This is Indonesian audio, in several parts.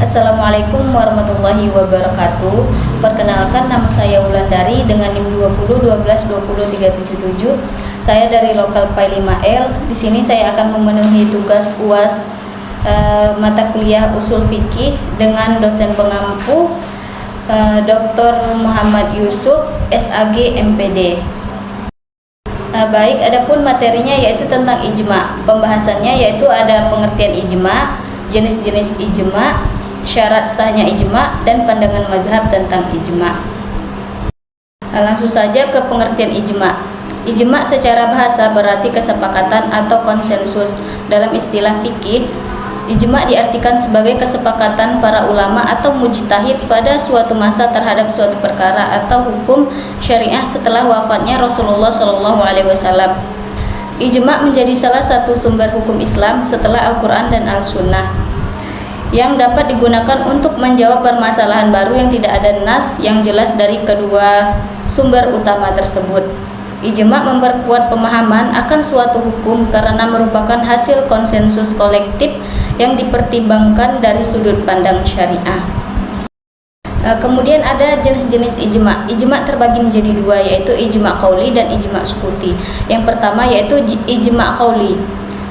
Assalamualaikum warahmatullahi wabarakatuh. Perkenalkan, nama saya Wulandari dengan NIM 20122037. Saya dari lokal PAI 5L. Di sini saya akan memenuhi tugas UAS mata kuliah usul fikih dengan dosen pengampu Dr. Muhammad Yusuf, SAG MPD. Baik, adapun materinya yaitu tentang ijma. Pembahasannya yaitu ada pengertian ijma, jenis-jenis ijma, syarat sahnya ijma, dan pandangan mazhab tentang ijma. Langsung saja ke pengertian ijma. Ijma secara bahasa berarti kesepakatan atau konsensus. Dalam istilah fikih, ijma diartikan sebagai kesepakatan para ulama atau mujtahid pada suatu masa terhadap suatu perkara atau hukum syariah setelah wafatnya Rasulullah SAW. Ijma menjadi salah satu sumber hukum Islam setelah Al-Quran dan Al-Sunnah, yang dapat digunakan untuk menjawab permasalahan baru yang tidak ada nas yang jelas dari kedua sumber utama tersebut. Ijma memperkuat pemahaman akan suatu hukum karena merupakan hasil konsensus kolektif yang dipertimbangkan dari sudut pandang syariah. Kemudian ada jenis-jenis ijma. Ijma terbagi menjadi dua, yaitu ijma qauli dan ijma sukuti. Yang pertama yaitu ijma qauli,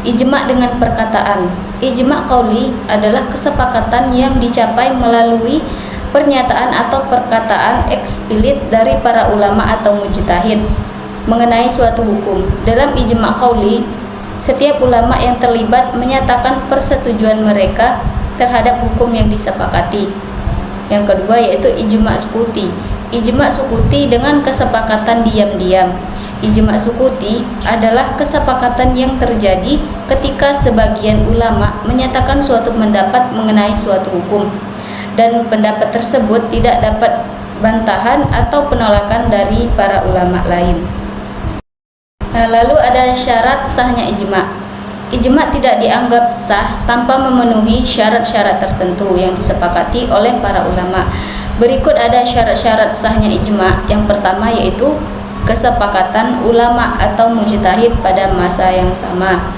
ijma dengan perkataan. Ijma qauli adalah kesepakatan yang dicapai melalui pernyataan atau perkataan eksplisit dari para ulama atau mujtahid mengenai suatu hukum. Dalam ijma qauli, setiap ulama yang terlibat menyatakan persetujuan mereka terhadap hukum yang disepakati. Yang kedua yaitu ijma sukuti. Ijma sukuti dengan kesepakatan diam-diam. Ijma sukuti adalah kesepakatan yang terjadi ketika sebagian ulama menyatakan suatu pendapat mengenai suatu hukum dan pendapat tersebut tidak dapat bantahan atau penolakan dari para ulama lain. Lalu ada syarat sahnya ijma. Ijma tidak dianggap sah tanpa memenuhi syarat-syarat tertentu yang disepakati oleh para ulama. Berikut ada syarat-syarat sahnya ijma. Yang pertama yaitu kesepakatan ulama atau mujtahid pada masa yang sama.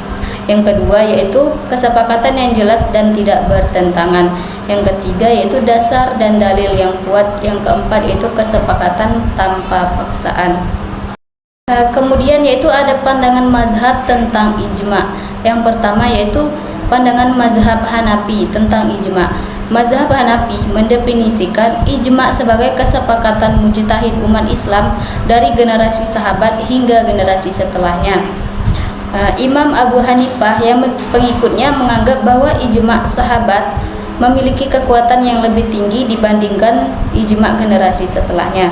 Yang kedua yaitu kesepakatan yang jelas dan tidak bertentangan. Yang ketiga yaitu dasar dan dalil yang kuat. Yang keempat yaitu kesepakatan tanpa paksaan. Kemudian yaitu ada pandangan mazhab tentang ijma. Yang pertama yaitu pandangan mazhab Hanafi tentang ijma. Mazhab Hanafi mendefinisikan ijma sebagai kesepakatan mujtahid umat Islam dari generasi sahabat hingga generasi setelahnya. Imam Abu Hanifah yang pengikutnya menganggap bahwa ijma sahabat memiliki kekuatan yang lebih tinggi dibandingkan ijma generasi setelahnya.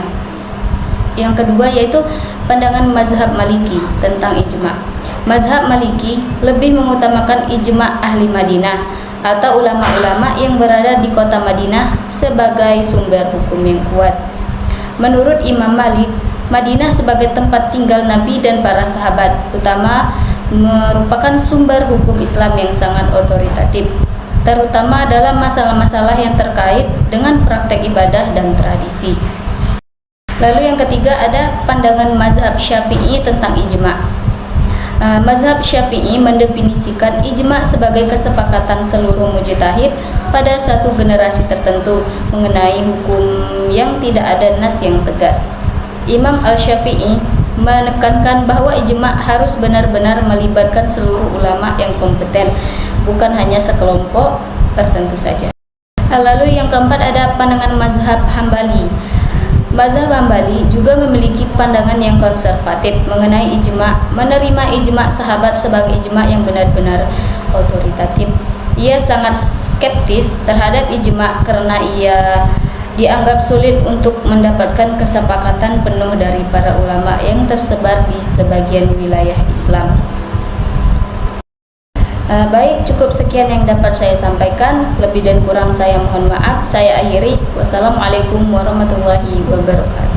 Yang kedua yaitu pandangan mazhab Maliki tentang ijma. Mazhab Maliki lebih mengutamakan ijma ahli Madinah atau ulama-ulama yang berada di kota Madinah sebagai sumber hukum yang kuat. Menurut Imam Malik, Madinah sebagai tempat tinggal Nabi dan para sahabat utama merupakan sumber hukum Islam yang sangat otoritatif, terutama dalam masalah-masalah yang terkait dengan praktek ibadah dan tradisi. Lalu yang ketiga ada pandangan mazhab Syafi'i tentang ijma. Mazhab Syafi'i mendefinisikan ijma sebagai kesepakatan seluruh mujtahid pada satu generasi tertentu mengenai hukum yang tidak ada nas yang tegas. Imam Al-Syafi'i menekankan bahwa ijma harus benar-benar melibatkan seluruh ulama yang kompeten, bukan hanya sekelompok tertentu saja. Lalu yang keempat ada pandangan mazhab Hambali. Mazhab Hambali juga memiliki pandangan yang konservatif mengenai ijma, menerima ijma sahabat sebagai ijma yang benar-benar otoritatif. Ia sangat skeptis terhadap ijma karena ia dianggap sulit untuk mendapatkan kesepakatan penuh dari para ulama yang tersebar di sebagian wilayah Islam. Baik, cukup sekian yang dapat saya sampaikan. Lebih dan kurang saya mohon maaf. Saya akhiri. Wassalamualaikum warahmatullahi wabarakatuh.